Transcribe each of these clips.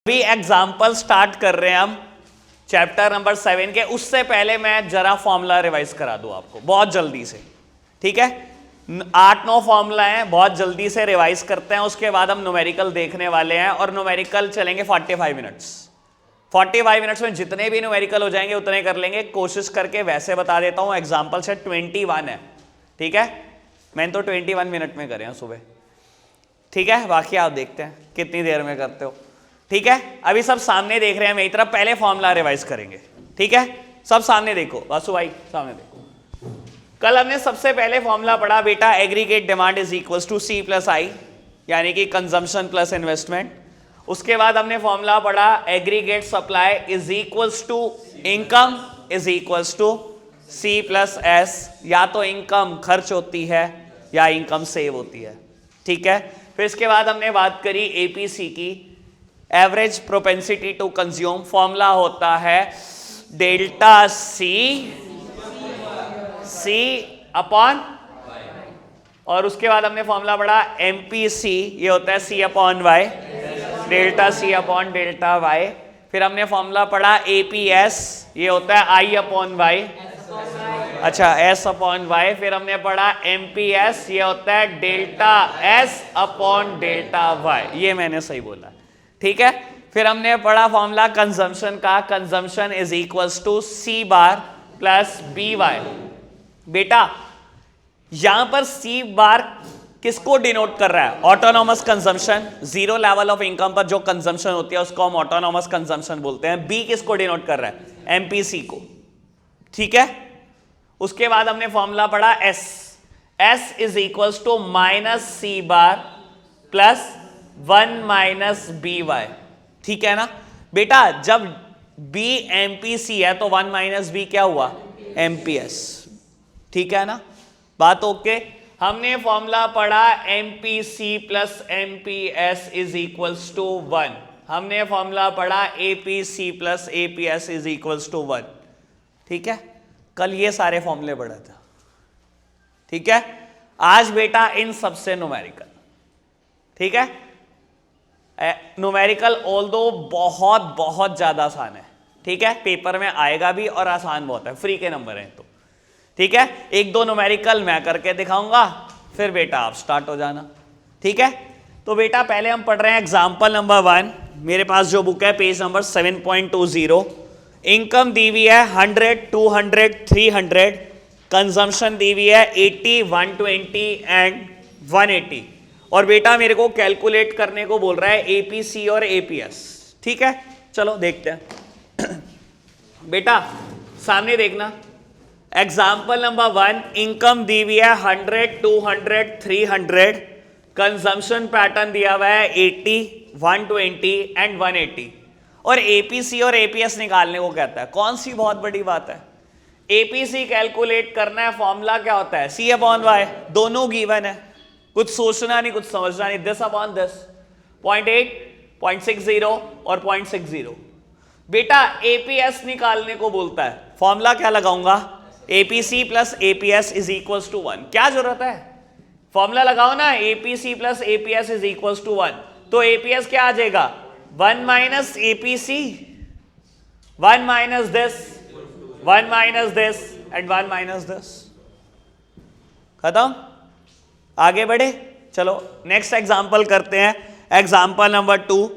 अभी example start कर रहे हैं हम चैप्टर नंबर 7 के। उससे पहले मैं जरा फॉर्मूला रिवाइज करा दूं आपको बहुत जल्दी से, ठीक है। 8-9 फॉर्मूला हैं, बहुत जल्दी से रिवाइज करते हैं। उसके बाद हम न्यूमेरिकल देखने वाले हैं और न्यूमेरिकल चलेंगे 45 मिनट्स। 45 मिनट्स में जितने भी न्यूमेरिकल हो जाएंगे उतने कर लेंगे। कोशिश करके वैसे बता देता हूं, एग्जाम्पल से 21 है, ठीक है। मैंने तो 21 मिनट में करे हैं सुबह, ठीक है। बाकी आप देखते हैं कितनी देर में करते हो, ठीक है। अभी सब सामने देख रहे हैं मेरी तरफ, पहले फॉर्मूला रिवाइज करेंगे, ठीक है। सब सामने देखो, वासु भाई सामने देखो। कल हमने सबसे पहले फॉर्मूला पढ़ा बेटा, aggregate demand is equals to C plus I, यानी कि कंजम्पशन प्लस इन्वेस्टमेंट। उसके बाद हमने फॉर्मूला पढ़ा aggregate supply is equals to income is equals to C plus S. या तो इनकम खर्च होती है या इनकम सेव होती है, ठीक है। फिर इसके बाद हमने बात करी एपीसी की, average propensity to consume. Formula होता है डेल्टा सी अपॉन, और उसके बाद हमने फॉर्मूला पढ़ा एमपीसी, ये होता है C upon Y, delta C upon delta Y. फिर हमने फॉर्मूला पढ़ा एपीएस, ये होता है आई अपॉन वाई, अच्छा एस अपॉन वाई। फिर हमने पढ़ा एमपीएस, ये होता है delta S upon delta Y, ये मैंने सही बोला, ठीक है। फिर हमने पढ़ा फॉर्मूला कंजम्पशन का, consumption is equals to C bar plus B Y. बेटा यहां पर सी बार किसको डिनोट कर रहा है? Autonomous consumption, zero level of income पर जो कंजम्पशन होती है उसको हम ऑटोनॉमस कंजम्पशन बोलते हैं। बी किसको डिनोट कर रहा है? एमपीसी को, ठीक है। उसके बाद हमने फॉर्मूला पढ़ा S is equals to minus C bar plus 1 minus B Y, ठीक है ना बेटा। जब बी एमपीसी है तो 1 माइनस बी क्या हुआ? एमपीएस, ठीक है ना, बात ओके। हमने फॉर्मूला पढ़ा MPC plus MPS is equals to 1। हमने फॉर्मूला पढ़ा APC plus APS is equals to 1, ठीक है। कल ये सारे फॉर्मूले पढ़े थे, ठीक है। आज बेटा इन सबसे न्यूमेरिकल, ठीक है। न्यूमेरिकल ऑल्दो बहुत बहुत ज्यादा आसान है, ठीक है। पेपर में आएगा भी और आसान बहुत है, फ्री के नंबर हैं तो, ठीक है। 1-2 न्यूमेरिकल मैं करके दिखाऊंगा, फिर बेटा आप स्टार्ट हो जाना, ठीक है। तो बेटा पहले हम पढ़ रहे हैं एग्जांपल नंबर 1। मेरे पास जो बुक है पेज नंबर 7.20। इनकम दी हुई है 100, 200, 300। कंजम्पशन दी हुई है 80, 120 एंड 180। और बेटा मेरे को कैलकुलेट करने को बोल रहा है एपीसी और एपीएस, ठीक है। चलो देखते हैं बेटा सामने देखना। एग्जाम्पल नंबर 1, इनकम दी हुई है 100, 200, 300। कंजम्पशन पैटर्न दिया हुआ है 80, 120 एंड 180। और एपीसी और एपीएस निकालने को कहता है। कौन सी बहुत बड़ी बात है? एपीसी कैलकुलेट करना है, फॉर्मूला क्या होता है? सी अपॉन वाई, दोनों गिवन है, कुछ सोचना नहीं कुछ समझना नहीं। दिस अपॉन दिस, 0.8, 0.60 और 0.60। बेटा एपीएस निकालने को बोलता है, फॉर्मूला क्या लगाऊंगा? APC plus APS is equals to 1। क्या जरूरत है? फॉर्मूला लगाओ ना, APC plus APS is equals to 1। तो एपीएस क्या आ जाएगा? 1 minus APC, 1 minus this, 1 minus this and 1 minus this. खत्म, आगे बढ़े। चलो नेक्स्ट एग्जांपल करते हैं। Example number 2,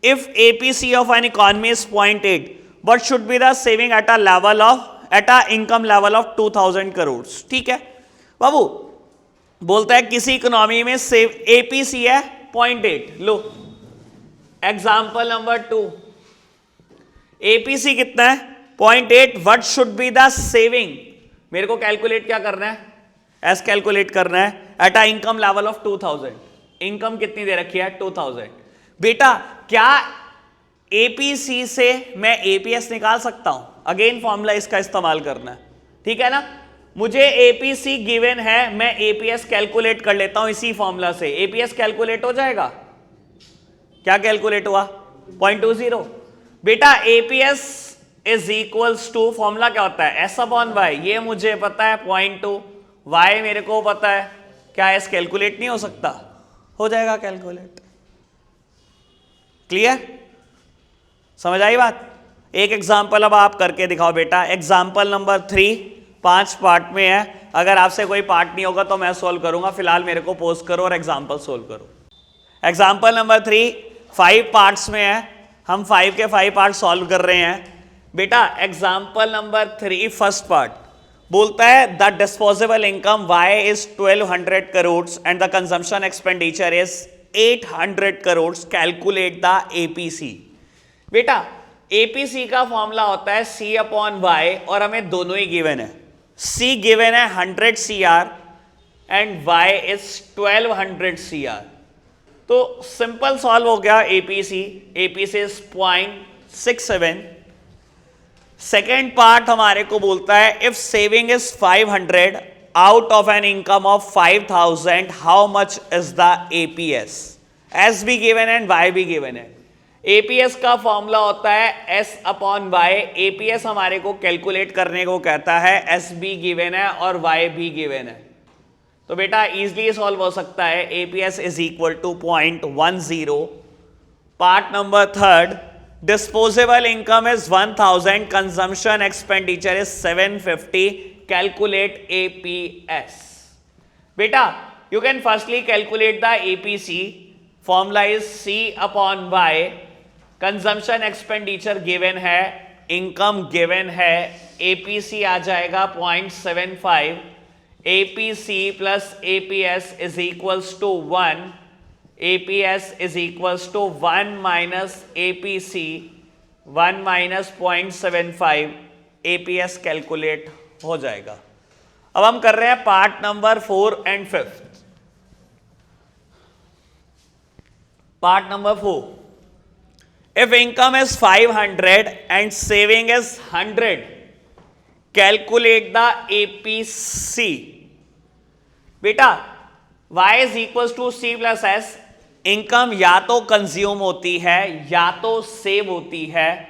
if APC of an economy is 0.8, what should be the saving at a income level of 2000 crore, ठीक है बाबू। बोलता है किसी इकोनॉमी में एपीसी है 0.8। लो एग्जांपल नंबर 2, एपीसी कितना है? 0.8। What should be the saving? मेरे को कैलकुलेट क्या करना है? एस कैलकुलेट करना है eight a income level of 2000। Income कितनी दे रखी है? 2000। बेटा क्या एपीसी से मैं एपीएस निकाल सकता हूं? अगेन फॉर्मूला इसका इस्तेमाल करना है, ठीक है ना। मुझे एपीसी गिवन है, मैं एपीएस कैलकुलेट कर लेता हूं इसी फॉर्मूला से। एपीएस कैलकुलेट हो जाएगा। क्या कैलकुलेट हुआ? 0.20। बेटा APS is equals to, formula क्या होता है? एस अपॉन वाई, ये मुझे पता है 0.2, वाई मेरे को पता है। क्या एस कैलकुलेट नहीं हो सकता? हो जाएगा कैलकुलेट, क्लियर। समझ आई बात? एक एग्जाम्पल अब आप करके दिखाओ बेटा। एग्जाम्पल नंबर 3 5 पार्ट में है, अगर आपसे कोई पार्ट नहीं होगा तो मैं सोल्व करूंगा, फिलहाल मेरे को पोस्ट करो और एग्जाम्पल सोल्व करो। एग्जाम्पल नंबर 3 5 पार्ट्स में है, हम 5 के 5 पार्ट सॉल्व कर रहे हैं बेटा। एग्जाम्पल नंबर 3 फर्स्ट पार्ट बोलता है the disposable income Y is 1200 crore and the consumption expenditure is 800 crore, calculate the APC। बेटा APC का फॉर्मूला होता है C अपॉन Y और हमें दोनों ही गिवन है। C गिवन है 100 CR and Y is 1200 CR। तो सिंपल सॉल्व हो गया APC इज 0.67। सेकेंड पार्ट हमारे को बोलता है if saving is 500 out of an income of 5000 how much is the APS। S भी गिवन है एंड Y भी गिवन है। APS का फॉर्मूला होता है S अपॉन Y। APS हमारे को कैलकुलेट करने को कहता है, S भी गिवन है और Y भी गिवन है, तो बेटा इजीली सॉल्व हो सकता है। APS is equal to 0.10। Part number 3 disposable income is 1000, consumption expenditure is 750, calculate APS। बेटा you can firstly calculate the APC। Formula is C upon Y। Consumption expenditure given है, income given है, APC आ जाएगा 0.75। APC plus APS is equals to 1। APS is equals to 1 minus APC, 1 minus 0.75, APS calculate हो जाएगा। अब हम कर रहे हैं part number 4 and 5। Part number 4 if income is 500 and saving is 100 calculate the APC। बेटा Y is equals to C plus S। Income या तो कंज्यूम होती है या तो सेव होती है।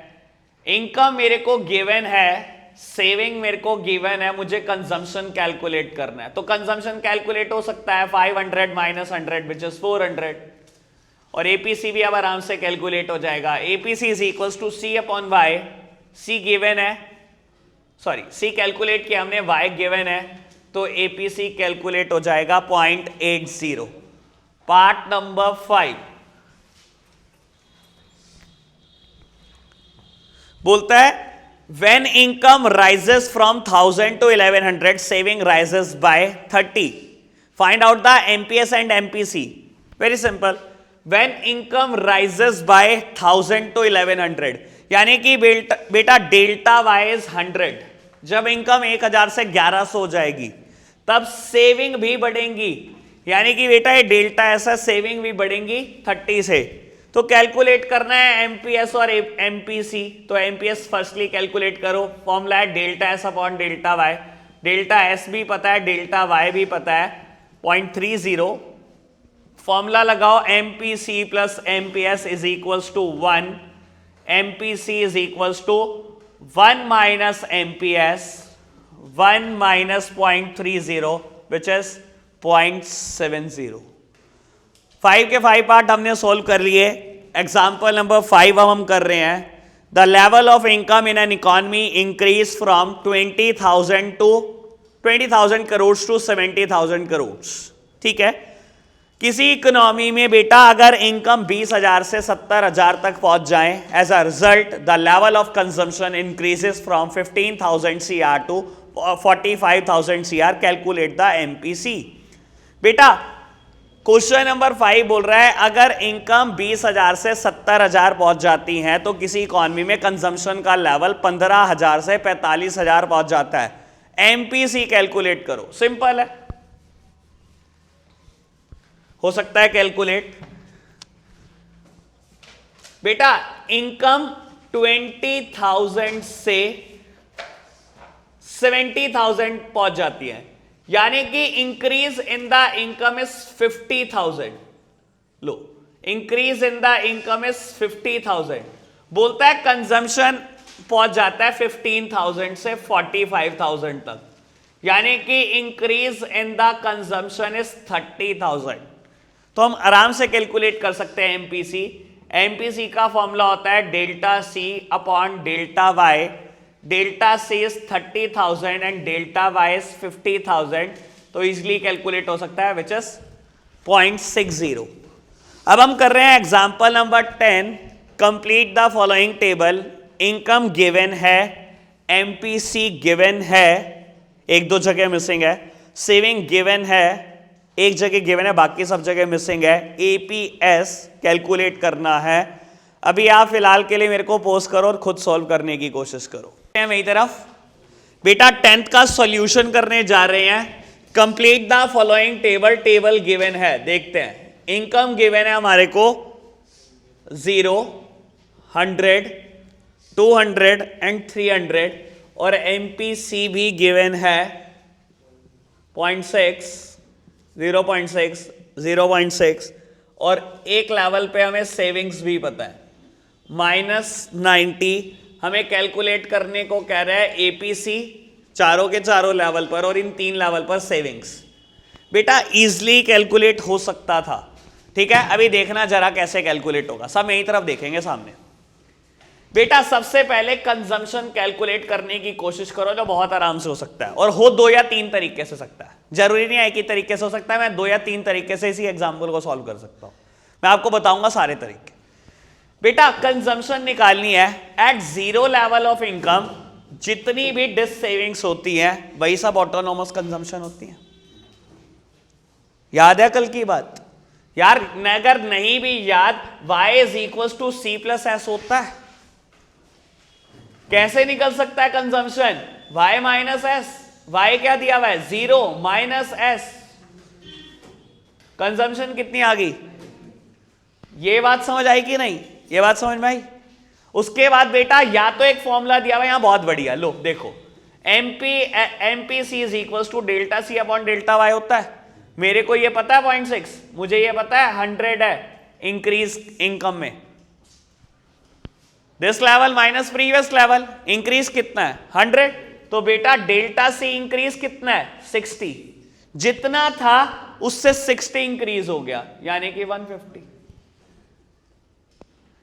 इनकम मेरे को गिवन है, सेविंग मेरे को गिवन है, मुझे कंजम्पशन कैलकुलेट करना है। तो कंजम्पशन कैलकुलेट हो सकता है 500 माइनस 100 विच इज 400, और APC भी अब आराम से कैलकुलेट हो जाएगा। APC is equals to C upon Y। C given है, सॉरी C कैलकुलेट किया हमने, Y गिवन है, तो APC कैलकुलेट हो जाएगा 0.80। पार्ट नंबर 5 बोलता है when income rises from 1000 to 1100 saving rises by 30, find out the MPS and MPC। Very simple, when income rises by 1000 to 1100 यानी कि बेटा डेल्टा Y इज 100। जब इनकम 1000 से 1100 हो जाएगी तब सेविंग भी बढ़ेंगी, यानी कि बेटा ये डेल्टा ऐसा, सेविंग भी बढ़ेंगी 30 से। तो कैलकुलेट करना है MPS और MPC। तो MPS फर्स्टली कैलकुलेट करो, फॉर्मूला है delta S upon delta Y। Delta S भी पता है, डेल्टा Y भी पता है, 0.30। फॉर्मूला लगाओ MPC plus MPS is equals to 1। MPC is equals to 1 minus MPS, 1 minus 0.30 which is 0.70। 5 के 5 पार्ट हमने सोल्व कर लिए। एग्जाम्पल नंबर 5 हम कर रहे हैं। The level of income in an economy increase from 20,000 crore to 70,000 crore. ठीक है, किसी इकोनॉमी में बेटा अगर इनकम 20,000 से 70,000 तक पहुंच जाए, as a result the level of consumption increases from 15,000 CR to 45,000 CR, calculate the MPC। बेटा क्वेश्चन नंबर 5 बोल रहा है अगर इनकम 20,000 से 70,000 पहुंच जाती है तो किसी इकोनॉमी में कंजम्पशन का लेवल 15,000 से 45,000 पहुंच जाता है। MPC कैलकुलेट करो। सिंपल है, हो सकता है कैलकुलेट। बेटा इनकम 20,000 से 70,000 पहुंच जाती है, यानी कि increase in the income is 50,000। Low, increase in the income is 50,000। बोलता है कंजम्पशन पहुंच जाता है 15,000 से 45,000 तक, यानी कि increase in the consumption is 30,000। तो हम आराम से कैलकुलेट कर सकते हैं MPC। एमपीसी का फॉर्मूला होता है delta C upon delta Y. Delta C is 30,000 and delta Y is 50,000, तो इजिली कैलकुलेट हो सकता है विच इज 0.60। अब हम कर रहे हैं example number 10। Complete the following table. Income given है, एमपीसी गिवन है, एक दो जगह मिसिंग है, सेविंग गिवन है, एक जगह गिवन है, बाकी सब जगह मिसिंग है, एपीएस कैलकुलेट करना है। अभी आप फिलहाल के लिए मेरे को पोस्ट करो और खुद सॉल्व करने की कोशिश करो। मेरी तरफ बेटा 10th का सॉल्यूशन करने जा रहे हैं। Complete the following table. Table given है, देखते हैं। इनकम गिवन है हमारे को 0, 100, 200 एंड 300, और एमपीसी भी गिवन है 0.6, 0.6, 0.6, और एक लेवल पे हमें सेविंग्स भी पता है -90। हमें कैलकुलेट करने को कह रहा है एपीसी चारों के चारों लेवल पर और इन 3 लेवल पर सेविंग्स। बेटा इजिली कैलकुलेट हो सकता था, ठीक है। अभी देखना जरा कैसे कैलकुलेट होगा, सब मेरी तरफ देखेंगे सामने। बेटा सबसे पहले कंजम्पशन कैलकुलेट करने की कोशिश करो, जो बहुत आराम से हो सकता है, और हो 2 या 3 तरीके से सकता है, जरूरी नहीं है एक ही तरीके से हो सकता है। मैं 2 या 3 तरीके से इसी एग्जाम्पल को सॉल्व कर सकता हूं, मैं आपको बताऊंगा सारे तरीके। बेटा कंजम्पशन निकालनी है एट 0 लेवल ऑफ इनकम। जितनी भी डिस सेविंग्स होती हैं वही सब ऑटोनोमस कंजम्पशन होती हैं। याद है कल की बात? यार अगर नहीं भी याद, y is equal to C plus S होता है। कैसे निकल सकता है consumption? y minus S. y क्या दिया हुआ है? 0 माइनस एस। कंजम्पशन कितनी आ गई? ये बात समझ आई कि नहीं? ये बात समझ में आई? उसके बाद बेटा या तो एक फॉर्मूला दिया हुआ है यहां बहुत बढ़िया, लो देखो, MPC is equal to delta C upon delta Y होता है। मेरे को ये पता है 0.6, मुझे ये पता है 100 है इंक्रीज इनकम में। This level minus previous level, increase कितना है? 100। तो बेटा डेल्टा सी इंक्रीज कितना है? 60। जितना था उससे 60 इंक्रीज हो गया, यानी कि 150।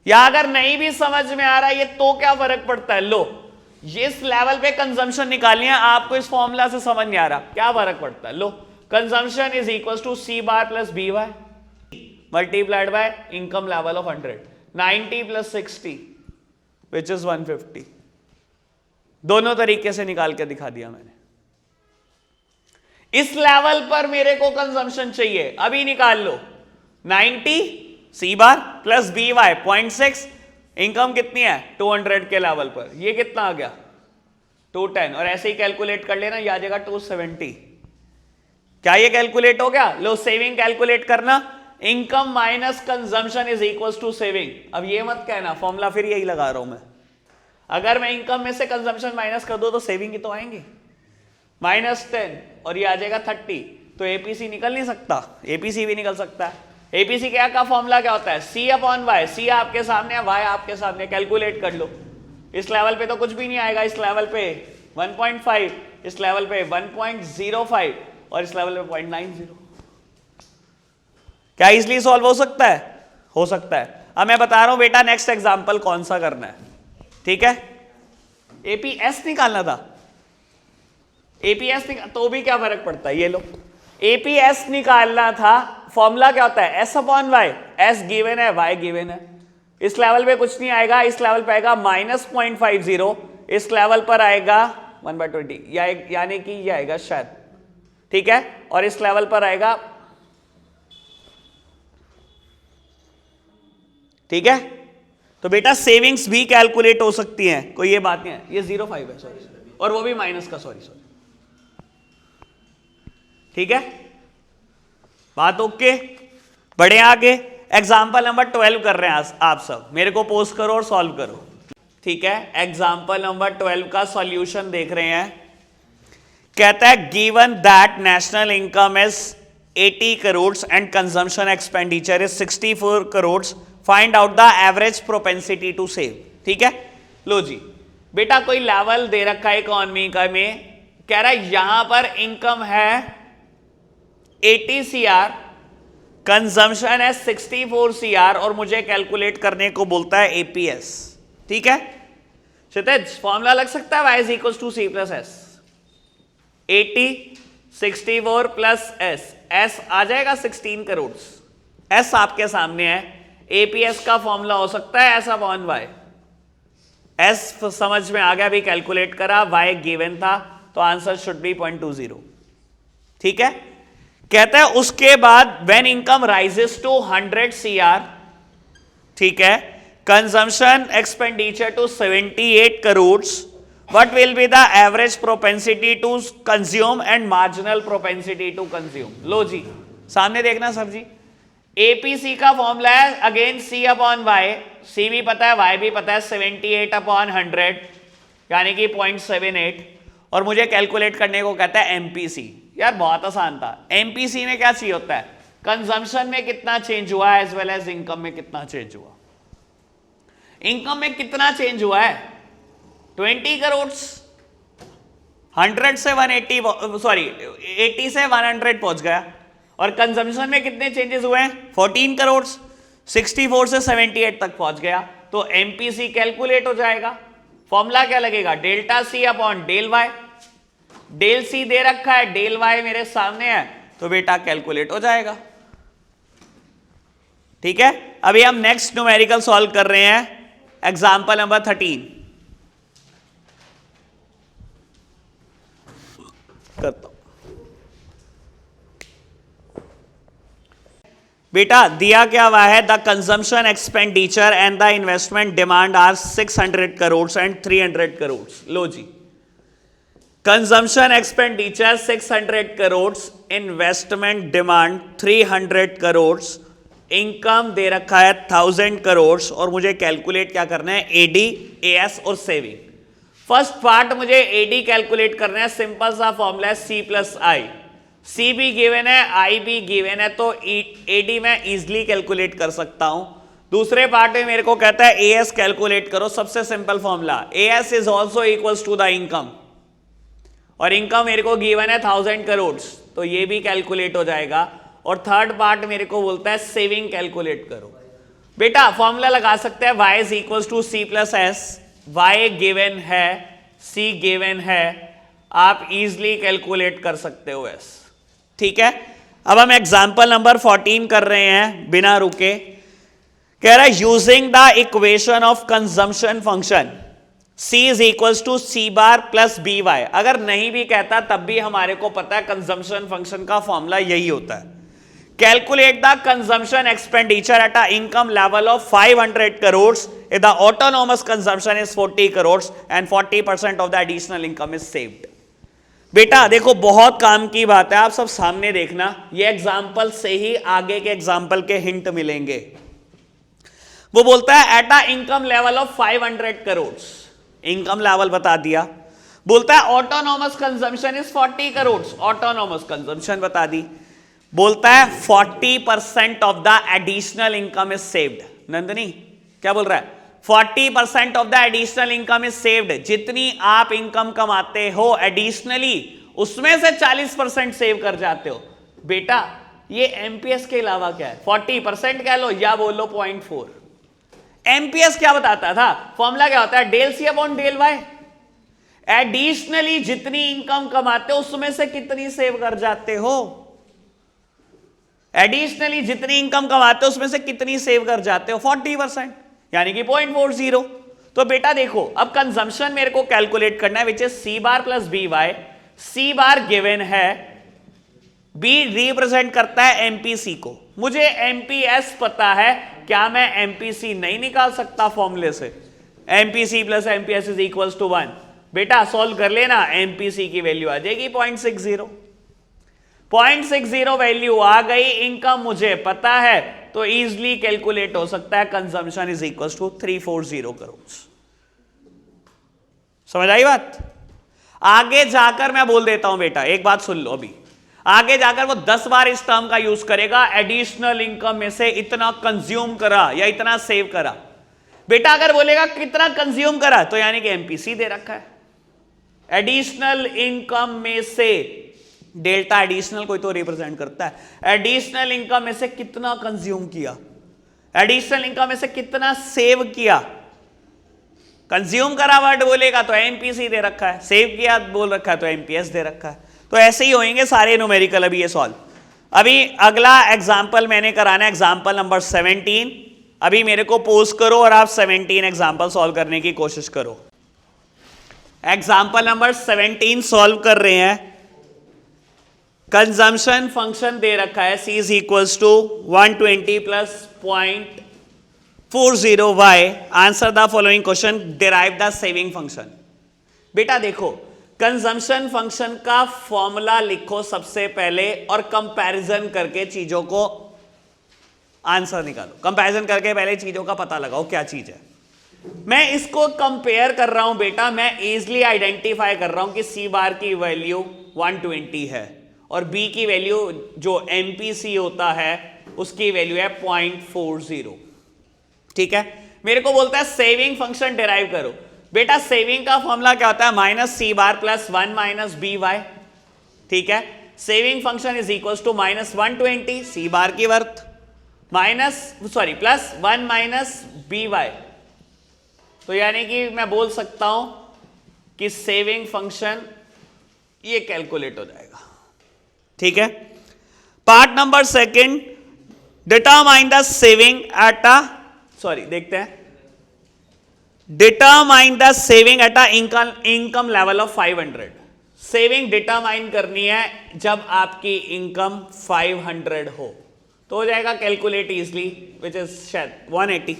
या अगर नहीं भी समझ में आ रहा है ये, तो क्या फर्क पड़ता है? लो इस लेवल पे कंजम्पशन निकालनी है, आपको इस फॉर्मूला से समझ नहीं आ रहा, क्या फर्क पड़ता है? लो consumption is equal to C bar plus B Y multiplied by income level of 100, 90 plus 60 which is 150। दोनों तरीके से निकाल के दिखा दिया मैंने। इस लेवल पर मेरे को कंजम्पशन चाहिए, अभी निकाल लो। 90 सी bar plus B Y 0.6, income कितनी है? 200 के लेवल पर। ये कितना आ गया? 210। और ऐसे ही कैलकुलेट कर लेना, ये आ जाएगा 270। क्या ये कैलकुलेट हो गया? लो सेविंग कैलकुलेट करना, income minus consumption is equal to saving. अब ये मत कहना, फॉर्मूला फिर यही लगा रहा हूं मैं। अगर मैं इनकम में से कंजम्पशन माइनस कर दूं तो सेविंग ही तो आएंगी। -10 और ये आ जाएगा 30, तो एपीसी निकल नहीं सकता? एपीसी भी निकल सकता है। एपीसी क्या का फॉर्मूला क्या होता है? C upon Y. सी आपके सामने है, वाई आपके सामने, कैलकुलेट कर लो। इस लेवल पे तो कुछ भी नहीं आएगा, इस लेवल पे 1.5, इस लेवल पे 1.05 और इस लेवल पे 0.90। क्या इजली सॉल्व हो सकता है? हो सकता है। अब मैं बता रहा हूं बेटा नेक्स्ट एग्जांपल कौन सा करना है, ठीक है। एपीएस निकालना था। एपीएस तो भी क्या फर्क पड़ता है? ये लो एपीएस निकालना था, फॉर्मूला क्या होता है? S upon Y. S given है, वाई गिवन है। इस लेवल पे कुछ नहीं आएगा, इस लेवल पे आएगा -0.50, इस लेवल पर आएगा 1/20, यानी कि ये आएगा शायद, ठीक है। और इस लेवल पर आएगा, ठीक है। तो बेटा सेविंग्स भी कैलकुलेट हो सकती हैं, कोई ये बात नहीं है। ये 0.5 है, सॉरी, और वो भी माइनस का, सॉरी, ठीक है। बात ओके। बढ़े आगे। एग्जाम्पल नंबर 12 कर रहे हैं आप सब, मेरे को पोस्ट करो और सॉल्व करो, ठीक है। एग्जाम्पल नंबर 12 का सॉल्यूशन देख रहे हैं। कहता है given that national income is 80 crore and consumption expenditure is 64 crore, find out the average propensity to save. ठीक है, लो जी बेटा कोई लेवल दे रखा है इकोनॉमी का में, कह रहा है यहां पर इनकम है 80 CR, कंजम्पशन है 64 CR और मुझे कैलकुलेट करने को बोलता है एपीएस। ठीक है क्षितिज, फॉर्मूला लग सकता है y is equal to C plus S. 80 64 plus S, S आ जाएगा 16 करोड़। एस आपके सामने है, एपीएस का फॉर्मूला हो सकता है एस अपॉन वाई। एस समझ में आ गया, भी कैलकुलेट करा, वाई गिवन था, तो आंसर शुड बी 0.20। ठीक है, कहता है उसके बाद when income rises to 100 CR, ठीक है, consumption expenditure to 78 crore, what will be the average propensity to consume and marginal propensity to consume? लो जी सामने देखना सर जी, एपीसी का फॉर्मूला है अगेन सी अपॉन वाई, सी भी पता है वाई भी पता है, 78 अपॉन 100 यानी कि 0.78, और मुझे कैलकुलेट करने को कहता है एमपीसी। यार बहुत आसान था, एमपीसी में क्या चाहिए होता है, कंजम्पशन में कितना चेंज हुआ है एज वेल एज इनकम में कितना चेंज हुआ। इनकम में कितना चेंज हुआ है 20 करोड़, 100 से 180 सॉरी 80 से 100 पहुंच गया, और कंजम्पशन में कितने चेंजेस हुए हैं 14 करोड़, 64 से 78 तक पहुंच गया, तो एमपीसी कैलकुलेट हो जाएगा। फॉर्मूला क्या लगेगा, delta C upon del Y. Del C दे रखा है, डेल वाई मेरे सामने है, तो बेटा कैलकुलेट हो जाएगा। ठीक है, अभी हम नेक्स्ट न्यूमेरिकल सॉल्व कर रहे हैं, एग्जांपल नंबर 13 करता हूं। बेटा दिया क्या हुआ है, the consumption expenditure and the investment demand are 600 crore and 300 crore. लो जी, consumption expenditure 600 crore, investment demand 300 crore, income दे रखा है 1000 करोड़, और मुझे कैलकुलेट क्या करना है, एडी, एएस और सेविंग। फर्स्ट पार्ट मुझे एडी कैलकुलेट करना है, सिंपल सा फॉर्मूला है सी प्लस आई। सी भी गिवन है, आई भी गिवन है, तो एडी मैं इजीली कैलकुलेट कर सकता हूं। दूसरे पार्ट में मेरे को कहता है एएस कैलकुलेट करो, सबसे simple formula, AS is also equals to the income, और इनकम मेरे को गिवन है 1000 करोड़, तो ये भी कैलकुलेट हो जाएगा। और थर्ड पार्ट मेरे को बोलता है सेविंग कैलकुलेट करो। बेटा फॉर्मूला लगा सकते हैं, y is equals to C plus S, Y given है, सी गिवन है, आप इजीली कैलकुलेट कर सकते हो एस। ठीक है, अब हम एग्जांपल नंबर 14 कर रहे हैं बिना रुके। कह रहा है using the equation of consumption function C is equals to C bar plus B Y. अगर नहीं भी कहता तब भी हमारे को पता है कंजम्पशन फंक्शन का फॉर्मूला यही होता है। Calculate the consumption expenditure eight a income level of 500 crore if the autonomous consumption is 40 crores and 40% of the additional income is saved। बेटा देखो बहुत काम की बात है, आप सब सामने देखना, ये एग्जाम्पल से ही आगे के एग्जाम्पल के हिंट मिलेंगे। वो बोलता है eight a income level of 500 crore, income level बता दिया, बोलता है autonomous consumption is 40 crore, autonomous consumption बता दी, बोलता है 40% of the additional income is saved. Nandini क्या बोल रहा है, 40% of the additional income is saved, जितनी आप इनकम कमाते हो एडिशनली उसमें से 40% सेव कर जाते हो। बेटा ये एमपीएस के अलावा क्या है, 40% कह लो या बोलो 0.4। एमपीएस क्या बताता था, फॉर्मूला क्या होता है, del C upon del Y. Additionally जितनी इनकम कमाते हो उसमें से कितनी सेव कर जाते हो, एडिशनली जितनी इनकम कमाते हो उसमें से कितनी सेव कर जाते हो, 40%, यानी कि 0.40। तो बेटा देखो अब कंजम्पशन मेरे को कैलकुलेट करना है, which is C bar plus B Y. C bar given है, बी रिप्रेजेंट करता है एमपीसी को, मुझे एमपीएस पता है, क्या मैं एमपीसी नहीं निकाल सकता फॉर्मूले से, MPC plus MPS is equals to 1। बेटा सॉल्व कर लेना, एमपीसी की वैल्यू आ जाएगी 0.60। 0.60 वैल्यू आ गई, इनकम मुझे पता है, तो इजीली कैलकुलेट हो सकता है consumption is equal to 340 crore. समझ आई बात। आगे जाकर मैं बोल देता हूं बेटा, एक बात सुन लो, अभी आगे जाकर वो 10 बार इस टर्म का यूज करेगा, एडिशनल इनकम में से इतना कंज्यूम करा या इतना सेव करा। बेटा अगर बोलेगा कितना कंज्यूम करा, तो यानी कि एमपीसी दे रखा है, एडिशनल इनकम में से डेल्टा एडिशनल कोई तो रिप्रेजेंट करता है। एडिशनल इनकम में से कितना कंज्यूम किया, एडिशनल इनकम में से कितना सेव किया। कंज्यूम करा वर्ड बोलेगा तो एमपीसी दे रखा है, सेव किया बोल रखा है तो एमपीएस दे रखा है। तो ऐसे ही होंगे सारे न्यूमेरिकल अभी ये सॉल्व। अभी अगला एग्जाम्पल मैंने कराना है, एग्जाम्पल नंबर 17। अभी मेरे को पोज करो और आप 17 एग्जाम्पल सॉल्व करने की कोशिश करो। एग्जाम्पल नंबर 17 सॉल्व कर रहे हैं। कंजम्पशन फंक्शन दे रखा है c is equals to 120 plus 0.40y। Answer the following question, derive the saving function. बेटा देखो, कंजम्पशन फंक्शन का फॉर्मूला लिखो सबसे पहले और कंपैरिजन करके चीजों को आंसर निकालो। कंपैरिजन करके पहले चीजों का पता लगाओ क्या चीज है। मैं इसको कंपेयर कर रहा हूं बेटा, मैं इजिली आइडेंटिफाई कर रहा हूं कि सी बार की वैल्यू 120 है और बी की वैल्यू जो एमपीसी होता है उसकी वैल्यू है 0.40। ठीक है, मेरे को बोलता है सेविंग फंक्शन डिराइव करो। बेटा सेविंग का फॉर्मूला क्या होता है, minus C bar plus 1 minus B Y. ठीक है, saving function is equals to minus 120 C bar की worth plus 1 minus B Y. तो यानी कि मैं बोल सकता हूं कि सेविंग फंक्शन ये कैलकुलेट हो जाएगा। ठीक है, part number second, determine the saving at देखते हैं, determine the saving at income level of 500। Saving determine करनी है जब आपकी इनकम 500 हो, तो हो जाएगा कैलकुलेट इजली, विच इज शायद 180।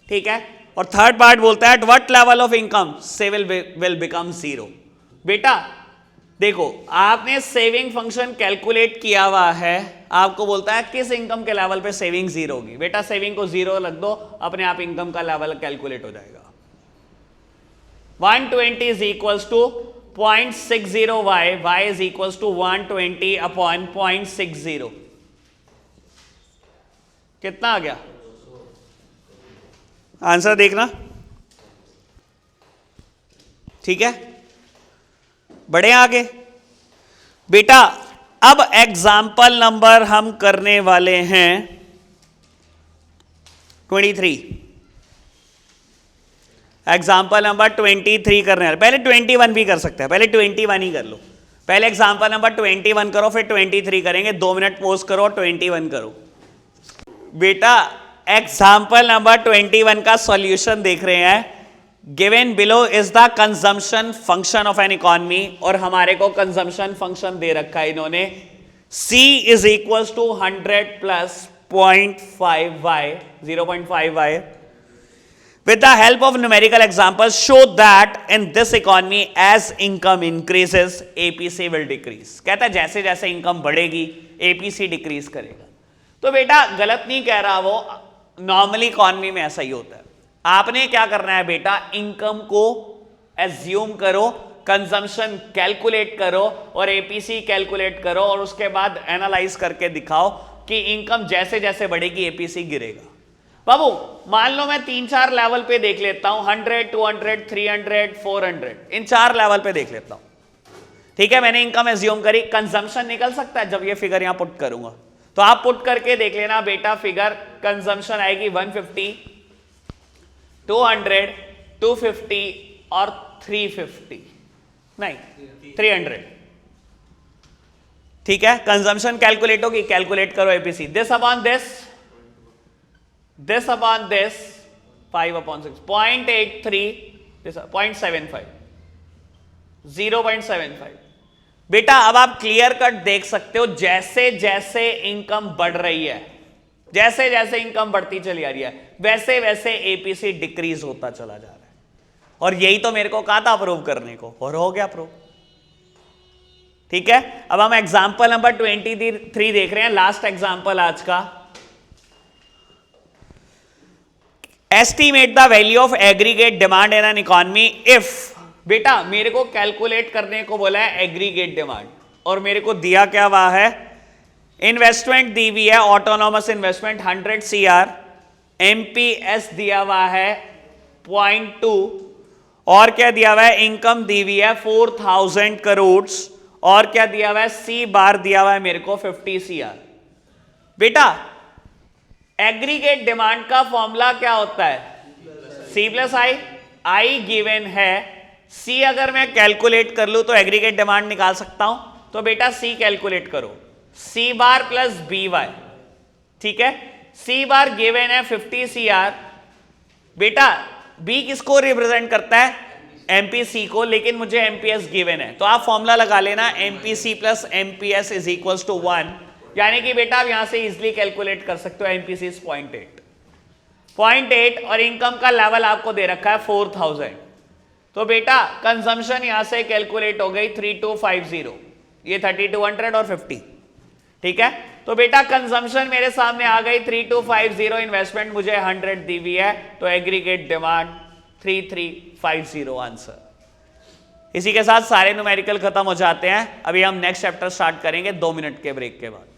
ठीक है, और थर्ड पार्ट बोलता है at what level of income saving will become 0। बेटा देखो, आपने सेविंग फंक्शन कैलकुलेट किया हुआ है, आपको बोलता है किस इनकम के लेवल पे सेविंग 0 होगी। बेटा सेविंग को 0 रख दो, अपने आप इनकम का लेवल कैलकुलेट हो जाएगा। 120 is equals to 0.60y, y is equals to 120 upon 0.60। कितना आ गया आंसर देखना। ठीक है, बढ़े आगे। बेटा अब एग्जाम्पल नंबर हम करने वाले हैं 23। एग्जाम्पल नंबर 23 करने वाले, पहले 21 भी कर सकते हैं, पहले 21 ही कर लो। पहले एग्जाम्पल नंबर 21 करो, फिर 23 करेंगे। 2 मिनट पोज करो, 21 करो। बेटा एग्जाम्पल नंबर 21 का सॉल्यूशन देख रहे हैं। Given below is the consumption function of an economy, और हमारे को कंजम्पशन फंक्शन दे रखा है इन्होंने। C is equals to 100 plus 0.5y। With the help of numerical examples, show that in this economy, as income increases, APC will decrease. कहता है जैसे जैसे इनकम बढ़ेगी APC डिक्रीज करेगा। तो बेटा गलत नहीं कह रहा वो, नॉर्मली इकोनॉमी में ऐसा ही होता है। आपने क्या करना है बेटा, इनकम को एज्यूम करो, कंजम्पशन कैलकुलेट करो और एपीसी कैलकुलेट करो, और उसके बाद एनालाइज करके दिखाओ कि इनकम जैसे जैसे बढ़ेगी एपीसी गिरेगा। बाबू मान लो मैं 3-4 लेवल पे देख लेता हूं, 100, 200, 300, 400, इन 4 लेवल पे देख लेता हूं। ठीक है, मैंने इनकम एज्यूम करी, कंजम्पशन निकल सकता है जब ये फिगर यहां पुट करूंगा, तो आप पुट करके देख लेना बेटा। फिगर कंजम्पशन आएगी 150, 200, 250 और 350, नहीं 300। ठीक है, कंजम्पशन कैलकुलेट होगी, कैलकुलेट करो APC. This upon this 5 upon 6, 0.83, 0.75, 0.75। बेटा अब आप क्लियर कट देख सकते हो, जैसे जैसे इनकम बढ़ रही है, जैसे जैसे इनकम बढ़ती चली आ रही है, वैसे वैसे एपीसी डिक्रीज होता चला जा रहा है। और यही तो मेरे को कहा था अप्रूव करने को, और हो गया अप्रूव। ठीक है, अब हम एग्जांपल नंबर 23 देख रहे हैं, लास्ट एग्जांपल आज का। Estimate the value of aggregate demand in an economy if. बेटा मेरे को कैलकुलेट करने को बोला है एग्रीगेट डिमांड, और मेरे को दिया क्या हुआ है, इन्वेस्टमेंट दी हुई है, ऑटोनॉमस इन्वेस्टमेंट 100 CR, एमपीएस दिया हुआ है 0.2, और क्या दिया हुआ है, इनकम दी हुई है 4000 करोड़, और क्या दिया हुआ है, सी बार दिया हुआ है मेरे को 50 CR। बेटा एग्रीगेट डिमांड का फॉर्मूला क्या होता है, सी प्लस आई गिवन है, सी अगर मैं कैलकुलेट कर लूं तो एग्रीगेट डिमांड निकाल सकता हूं, तो बेटा सी कैलकुलेट करो, सी बार प्लस बी वाई, ठीक है। सी बार गिवन है 50 CR, बेटा बी किसको रिप्रेजेंट करता है, एमपीसी को, लेकिन मुझे एमपीएस गिवन है, तो आप फॉर्मूला लगा लेना MPC plus MPS is equal to 1, यानी कि बेटा आप यहां से इजिली कैलकुलेट कर सकते हो, एमपीसी इज 0.8 और इनकम का लेवल आपको दे रखा है 4000, तो बेटा कंजम्पशन यहां से कैलकुलेट हो गई 3250, ये 3200 और 50, ठीक है। तो बेटा कंजम्पशन मेरे सामने आ गई 3250, इन्वेस्टमेंट मुझे 100 दी हुई है, तो एग्रीगेट डिमांड 3350 आंसर। इसी के साथ सारे न्यूमेरिकल खत्म हो जाते हैं। अभी हम नेक्स्ट चैप्टर स्टार्ट करेंगे 2 मिनट के ब्रेक के बाद।